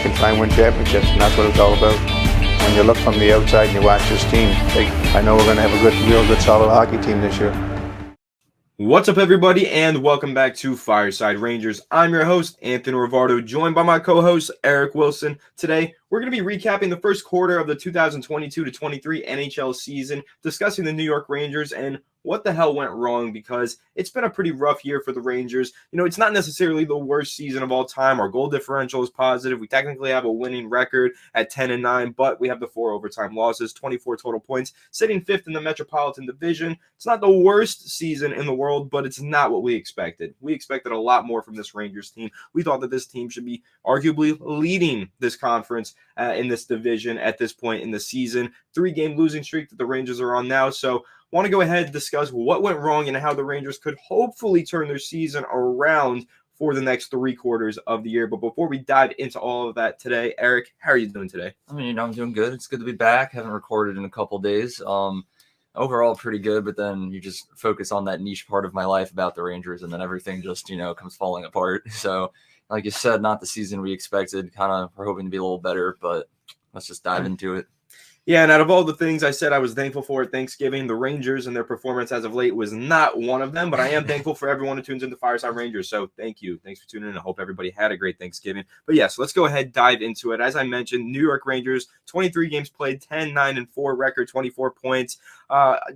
can try and win championships, and that's what it's all about. When you look from the outside and you watch this team, I know we're going to have a real good, solid hockey team this year. What's up, everybody, and welcome back to Fireside Rangers. I'm your host, Anthony Rivardo, joined by my co-host, Eric Wilson. Today, we're going to be recapping the first quarter of the 2022-23 NHL season, discussing the New York Rangers and what the hell went wrong, because it's been a pretty rough year for the Rangers. You know, it's not necessarily the worst season of all time. Our goal differential is positive. We technically have a winning record at 10-9, but we have the 4 overtime losses, 24 total points, sitting 5th in the Metropolitan Division. It's not the worst season in the world, but it's not what we expected. We expected a lot more from this Rangers team. We thought that this team should be arguably leading this conference in this division at this point in the season. 3-game losing streak that the Rangers are on now. So want to go ahead and discuss what went wrong and how the Rangers could hopefully turn their season around for the next 3 quarters of the year. But before we dive into all of that today, Eric, how are you doing today? I mean, I'm doing good. It's good to be back. Haven't recorded in a couple days. Overall pretty good, but then you just focus on that niche part of my life about the Rangers, and then everything just, comes falling apart. So, like you said, not the season we expected. Kind of we're hoping to be a little better, but let's just dive into it. Yeah, and out of all the things I said I was thankful for at Thanksgiving, the Rangers and their performance as of late was not one of them, but I am thankful for everyone who tunes into Fireside Rangers, so thank you. Thanks for tuning in. I hope everybody had a great Thanksgiving. But yes, let's go ahead and dive into it. As I mentioned, New York Rangers, 23 games played, 10-9-4 record, 24 points.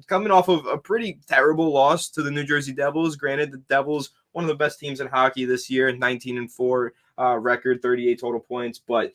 Coming off of a pretty terrible loss to the New Jersey Devils. Granted, the Devils, one of the best teams in hockey this year, 19-4 record, 38 total points, but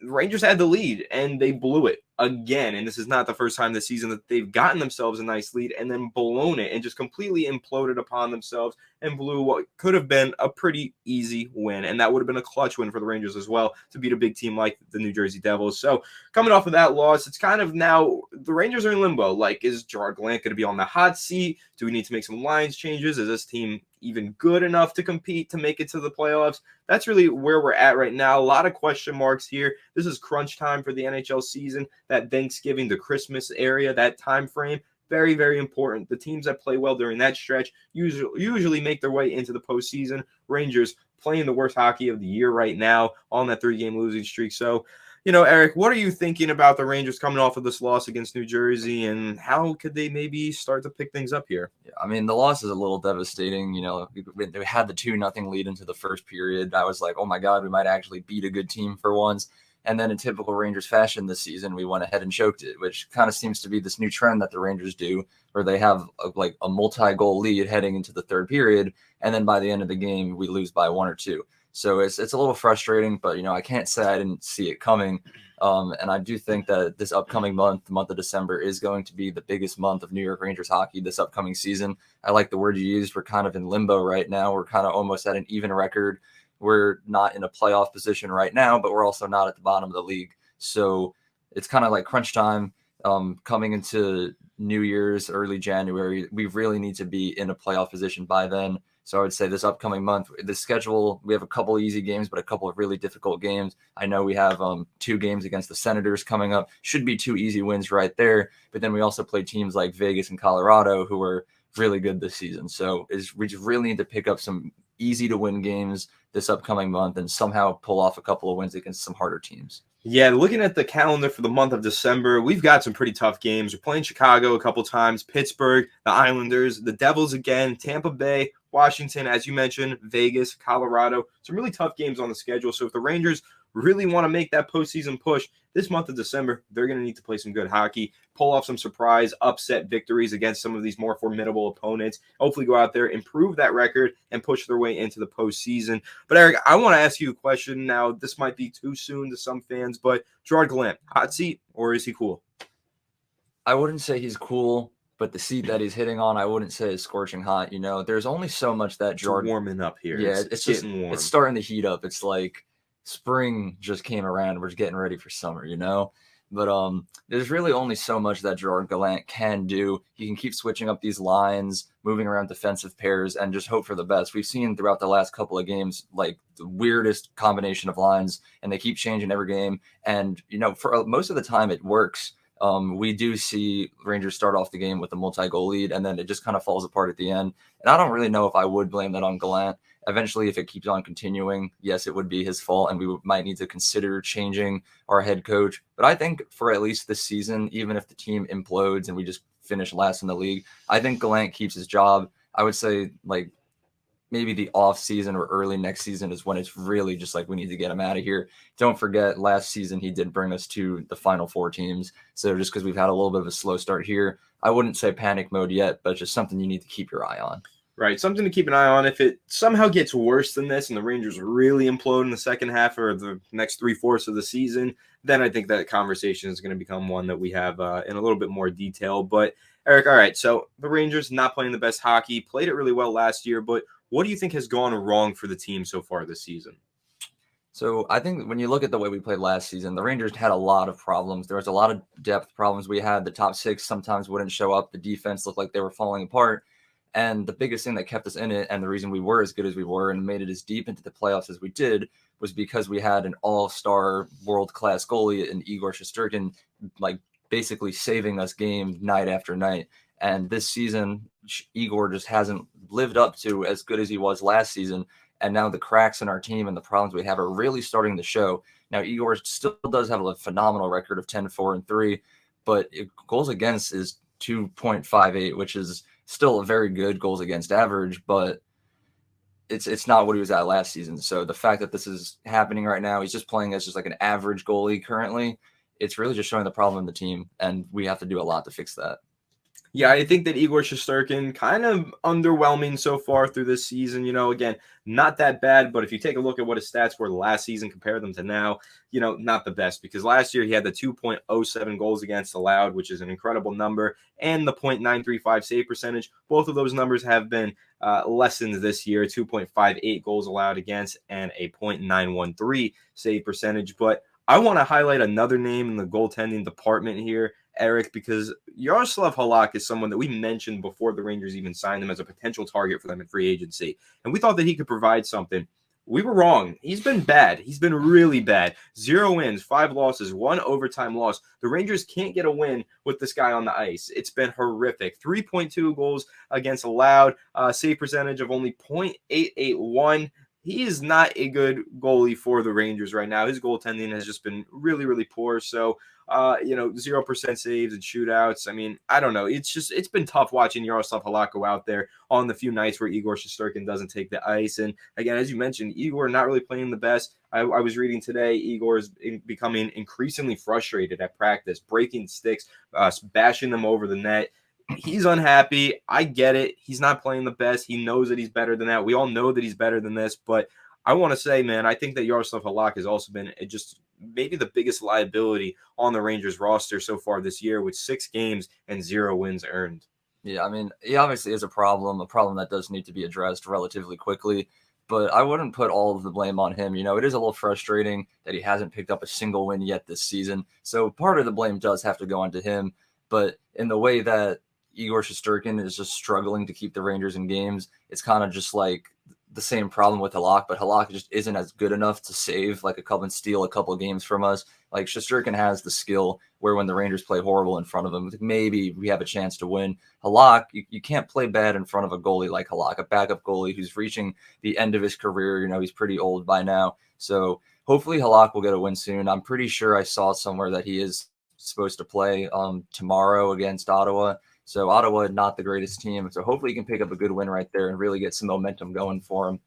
the Rangers had the lead, and they blew it again. And this is not the first time this season that they've gotten themselves a nice lead and then blown it and just completely imploded upon themselves and blew what could have been a pretty easy win. And that would have been a clutch win for the Rangers as well, to beat a big team like the New Jersey Devils. So coming off of that loss, it's kind of now the Rangers are in limbo. Like, is Gerard Gallant going to be on the hot seat? Do we need to make some lines changes? Is this team even good enough to compete to make it to the playoffs? That's really where we're at right now. A lot of question marks here. This is crunch time for the NHL season. That Thanksgiving, the Christmas area, that time frame, very, very important. The teams that play well during that stretch usually make their way into the postseason. Rangers playing the worst hockey of the year right now on that 3-game losing streak. So, Eric, what are you thinking about the Rangers coming off of this loss against New Jersey, and how could they maybe start to pick things up here? Yeah, I mean, the loss is a little devastating. They had the 2-0 lead into the first period. I was like, oh my God, we might actually beat a good team for once. And then in typical Rangers fashion this season, we went ahead and choked it, which kind of seems to be this new trend that the Rangers do, where they have a multi-goal lead heading into the third period, and then by the end of the game, we lose by 1 or 2. So it's a little frustrating, but, I can't say I didn't see it coming. And I do think that this upcoming month, the month of December, is going to be the biggest month of New York Rangers hockey this upcoming season. I like the word you used. We're kind of in limbo right now. We're kind of almost at an even record. We're not in a playoff position right now, but we're also not at the bottom of the league. So it's kind of like crunch time coming into New Year's, early January. We really need to be in a playoff position by then. So I would say this upcoming month, the schedule, we have a couple easy games, but a couple of really difficult games. I know we have 2 games against the Senators coming up. Should be 2 easy wins right there. But then we also play teams like Vegas and Colorado, who are really good this season. So we just really need to pick up some easy to win games this upcoming month and somehow pull off a couple of wins against some harder teams. Yeah, looking at the calendar for the month of December, we've got some pretty tough games. We're playing Chicago a couple times, Pittsburgh, the Islanders, the Devils again, Tampa Bay, Washington, as you mentioned, Vegas, Colorado. Some really tough games on the schedule. So if the Rangers really want to make that postseason push this month of December, they're going to need to play some good hockey, pull off some surprise upset victories against some of these more formidable opponents, hopefully go out there, improve that record, and push their way into the postseason. But Eric, I want to ask you a question now. This might be too soon to some fans, but Gerard Gallant, hot seat, or is he cool? I wouldn't say he's cool, but the seat that he's hitting on, I wouldn't say is scorching hot. There's only so much that Gerard... It's warming up here. Yeah, it's getting warm. It's starting to heat up. It's like spring just came around. We're just getting ready for summer, But there's really only so much that Gerard Gallant can do. He can keep switching up these lines, moving around defensive pairs, and just hope for the best. We've seen throughout the last couple of games, like, the weirdest combination of lines, and they keep changing every game. And, for most of the time it works. We do see Rangers start off the game with a multi-goal lead, and then it just kind of falls apart at the end. And I don't really know if I would blame that on Gallant. Eventually, if it keeps on continuing, yes, it would be his fault, and we might need to consider changing our head coach. But I think for at least this season, even if the team implodes and we just finish last in the league, I think Gallant keeps his job. I would say like maybe the off season or early next season is when it's really just like we need to get him out of here. Don't forget last season he did bring us to the final 4 teams. So just because we've had a little bit of a slow start here, I wouldn't say panic mode yet, but just something you need to keep your eye on. Right, something to keep an eye on. If it somehow gets worse than this and the Rangers really implode in the second half or the next 3/4 of the season, then I think that conversation is going to become one that we have in a little bit more detail. But, Eric, all right, so the Rangers not playing the best hockey, played it really well last year, but what do you think has gone wrong for the team so far this season? So I think when you look at the way we played last season, the Rangers had a lot of problems. There was a lot of depth problems. We had the top 6 sometimes wouldn't show up. The defense looked like they were falling apart. And the biggest thing that kept us in it and the reason we were as good as we were and made it as deep into the playoffs as we did was because we had an all-star world-class goalie in Igor Shesterkin, like basically saving us game night after night. And this season, Igor just hasn't lived up to as good as he was last season. And now the cracks in our team and the problems we have are really starting to show. Now, Igor still does have a phenomenal record of 10-4-3, but goals against is 2.58, which is still a very good goals against average, but it's not what he was at last season. So the fact that this is happening right now, he's just playing as just like an average goalie currently. It's really just showing the problem in the team, and we have to do a lot to fix that. Yeah, I think that Igor Shesterkin kind of underwhelming so far through this season. Again, not that bad, but if you take a look at what his stats were last season, compare them to now, not the best because last year he had the 2.07 goals against allowed, which is an incredible number, and the .935 save percentage. Both of those numbers have been lessened this year, 2.58 goals allowed against and a .913 save percentage. But I want to highlight another name in the goaltending department here, Eric, because Yaroslav Halak is someone that we mentioned before the Rangers even signed him as a potential target for them in free agency. And we thought that he could provide something. We were wrong. He's been bad. He's been really bad. 0 wins, 5 losses, 1 overtime loss. The Rangers can't get a win with this guy on the ice. It's been horrific. 3.2 goals against allowed, save percentage of only .881. He is not a good goalie for the Rangers right now. His goaltending has just been really, really poor. So, 0% saves and shootouts. I mean, I don't know. It's been tough watching Yaroslav Halak go out there on the few nights where Igor Shesterkin doesn't take the ice. And again, as you mentioned, Igor not really playing the best. I was reading today, Igor is becoming increasingly frustrated at practice, breaking sticks, bashing them over the net. He's unhappy. I get it. He's not playing the best. He knows that he's better than that. We all know that he's better than this. But I want to say, man, I think that Yaroslav Halak has also been just maybe the biggest liability on the Rangers roster so far this year with 6 games and 0 wins earned. Yeah, I mean, he obviously is a problem that does need to be addressed relatively quickly. But I wouldn't put all of the blame on him. It is a little frustrating that he hasn't picked up a single win yet this season. So part of the blame does have to go onto him. But in the way that Igor Shesterkin is just struggling to keep the Rangers in games, it's kind of just like the same problem with Halak, but Halak just isn't as good enough to save like a couple and steal a couple of games from us. Like Shesterkin has the skill where when the Rangers play horrible in front of him, maybe we have a chance to win. Halak, you can't play bad in front of a goalie like Halak, a backup goalie who's reaching the end of his career. He's pretty old by now. So hopefully Halak will get a win soon. I'm pretty sure I saw somewhere that he is supposed to play tomorrow against Ottawa. So Ottawa, not the greatest team. So hopefully he can pick up a good win right there and really get some momentum going for him.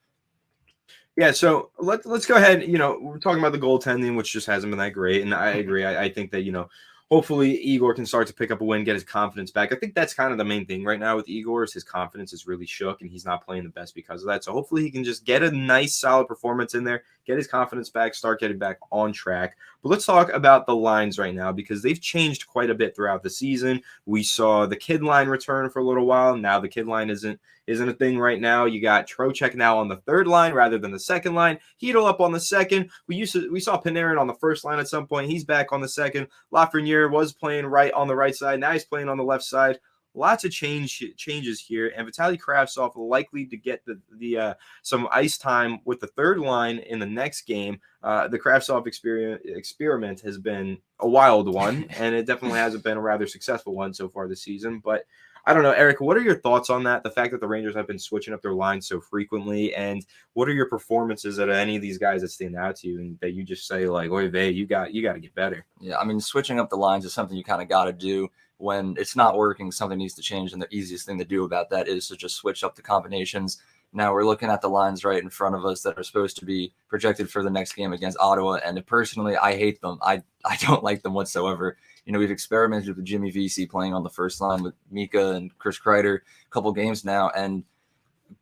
Yeah, so let's go ahead. We're talking about the goaltending, which just hasn't been that great. And I agree. I think that, hopefully Igor can start to pick up a win, get his confidence back. I think that's kind of the main thing right now with Igor is his confidence is really shook and he's not playing the best because of that. So hopefully he can just get a nice, solid performance in there, get his confidence back, start getting back on track. But let's talk about the lines right now because they've changed quite a bit throughout the season. We saw the kid line return for a little while. Now the kid line isn't a thing right now. You got Trocheck now on the third line rather than the second line. Hedl up on the second. We saw Panarin on the first line at some point. He's back on the second. Lafreniere was playing right on the right side. Now he's playing on the left side. Lots of changes here, and Vitaly Kravtsov likely to get the some ice time with the third line in the next game. The Kravtsov experiment has been a wild one, and it definitely hasn't been a rather successful one so far this season. But I don't know, Eric, what are your thoughts on that? The fact that the Rangers have been switching up their lines so frequently, and what are your performances out of any of these guys that stand out to you and that you just say like, "Oy vey, you got to get better"? Yeah, I mean, switching up the lines is something you kind of got to do when it's not working. Something needs to change, and the easiest thing to do about that is to just switch up the combinations. Now we're looking at the lines right in front of us that are supposed to be projected for the next game against Ottawa, and personally, I hate them. I don't like them whatsoever. You know, we've experimented with Jimmy Vesey playing on the first line with Mika and Chris Kreider a couple games now, and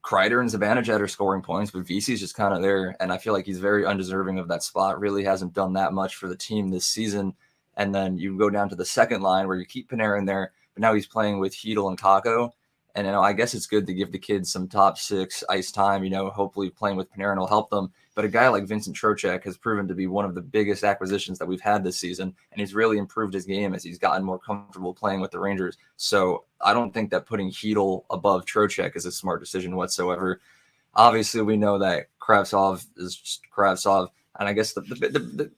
Kreider and Zibanejad are scoring points, but Vesey's just kind of there, and I feel like he's very undeserving of that spot. Really hasn't done that much for the team this season. And then you go down to the second line where you keep Panarin there, but now he's playing with Hedel and Kako. And, you know, I guess it's good to give the kids some top six ice time. You know, hopefully playing with Panarin will help them. But a guy like Vincent Trocheck has proven to be one of the biggest acquisitions that we've had this season, and he's really improved his game as he's gotten more comfortable playing with the Rangers. So I don't think that putting Hedel above Trocheck is a smart decision whatsoever. Obviously, we know that Kravtsov is just Kravtsov. And I guess the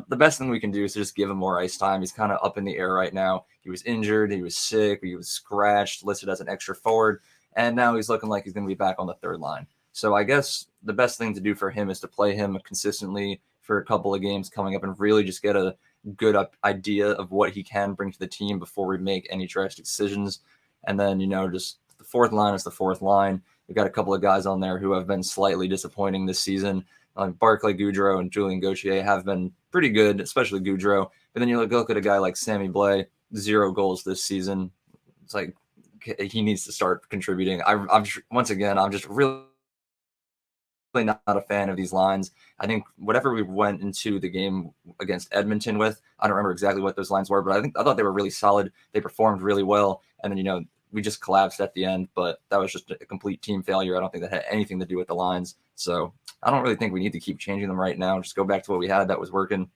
best thing we can do is to just give him more ice time. He's kind of up in the air right now. He was injured, he was sick, he was scratched, listed as an extra forward, and now he's looking like he's going to be back on the third line. So I guess the best thing to do for him is to play him consistently for a couple of games coming up and really just get a good idea of what he can bring to the team before we make any drastic decisions. And then, you know, just the fourth line is the fourth line. We've got a couple of guys on there who have been slightly disappointing this season. Barclay Goodrow and Julien Gauthier have been pretty good, especially Goodrow. But then you look at a guy like Sammy Blais, 0 goals this season. It's like he needs to start contributing. I'm just really not a fan of these lines. I think whatever we went into the game against Edmonton with, I don't remember exactly what those lines were, but I thought they were really solid. They performed really well. And then, you know, we just collapsed at the end, but that was just a complete team failure. I don't think that had anything to do with the lines. So I don't really think we need to keep changing them right now. Just go back to what we had that was working.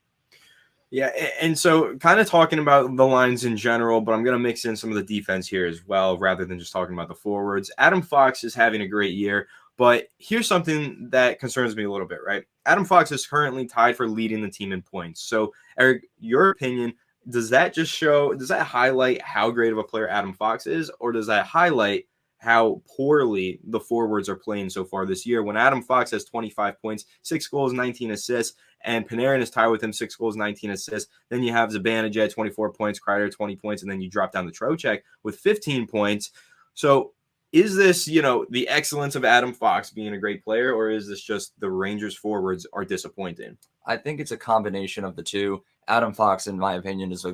Yeah, and so kind of talking about the lines in general, but I'm going to mix in some of the defense here as well, rather than just talking about the forwards. Adam Fox is having a great year, but here's something that concerns me a little bit, right? Adam Fox is currently tied for leading the team in points. So, Eric, your opinion, does that highlight how great of a player Adam Fox is, or does that highlight how poorly the forwards are playing so far this year? When Adam Fox has 25 points, 6 goals, 19 assists, and Panarin is tied with him, 6 goals, 19 assists. Then you have Zibanejad, 24 points, Kreider, 20 points, and then you drop down to Trocheck with 15 points. So is this, you know, the excellence of Adam Fox being a great player, or is this just the Rangers forwards are disappointing? I think it's a combination of the two. Adam Fox, in my opinion, is,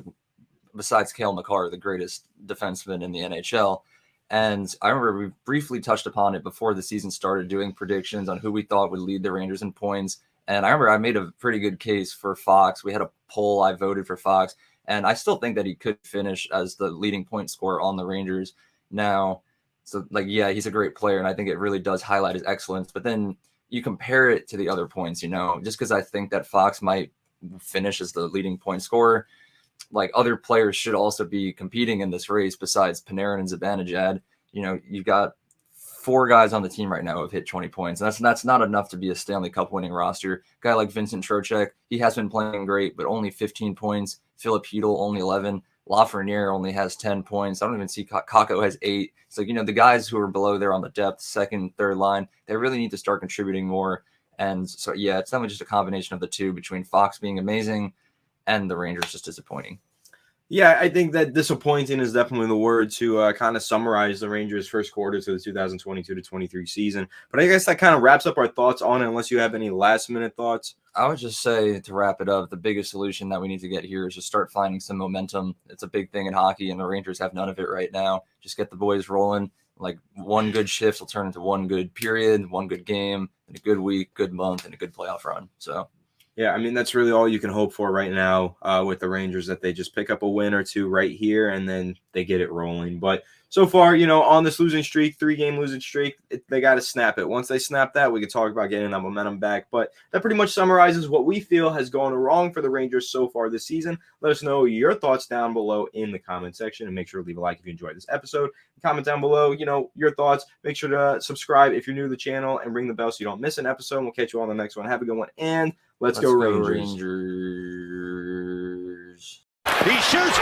besides Cale Makar, the greatest defenseman in the NHL. And I remember we briefly touched upon it before the season started, doing predictions on who we thought would lead the Rangers in points. And I remember I made a pretty good case for Fox. We had a poll. I voted for Fox. And I still think that he could finish as the leading point scorer on the Rangers. Now, so yeah, he's a great player, and I think it really does highlight his excellence. But then you compare it to the other points, you know, just because I think that Fox might finish as the leading point scorer, like other players should also be competing in this race besides Panarin and Zibanejad. You know, you've got 4 guys on the team right now who have hit 20 points. And that's not enough to be a Stanley Cup winning roster. A guy like Vincent Trocheck, he has been playing great, but only 15 points. Philip Hedel, only 11. Lafreniere only has 10 points. I don't even see Kako has 8. So, you know, the guys who are below there on the depth, second, third line, they really need to start contributing more. And so, yeah, it's not just a combination of the two, between Fox being amazing and the Rangers just disappointing. Yeah, I think that disappointing is definitely the word to kind of summarize the Rangers' first quarter to the 2022-23 season. But I guess that kind of wraps up our thoughts on it, unless you have any last-minute thoughts. I would just say, to wrap it up, the biggest solution that we need to get here is just start finding some momentum. It's a big thing in hockey, and the Rangers have none of it right now. Just get the boys rolling. Like, one good shift will turn into one good period, one good game, and a good week, good month, and a good playoff run. So, yeah, I mean, that's really all you can hope for right now with the Rangers, that they just pick up a win or two right here and then they get it rolling. But so far, you know, on this losing streak, 3-game losing streak, they got to snap it. Once they snap that, we can talk about getting that momentum back. But that pretty much summarizes what we feel has gone wrong for the Rangers so far this season. Let us know your thoughts down below in the comment section, and make sure to leave a like if you enjoyed this episode. Comment down below, you know, your thoughts. Make sure to subscribe if you're new to the channel and ring the bell so you don't miss an episode. We'll catch you on the next one. Have a good one, and let's go Rangers. Rangers. He shoots.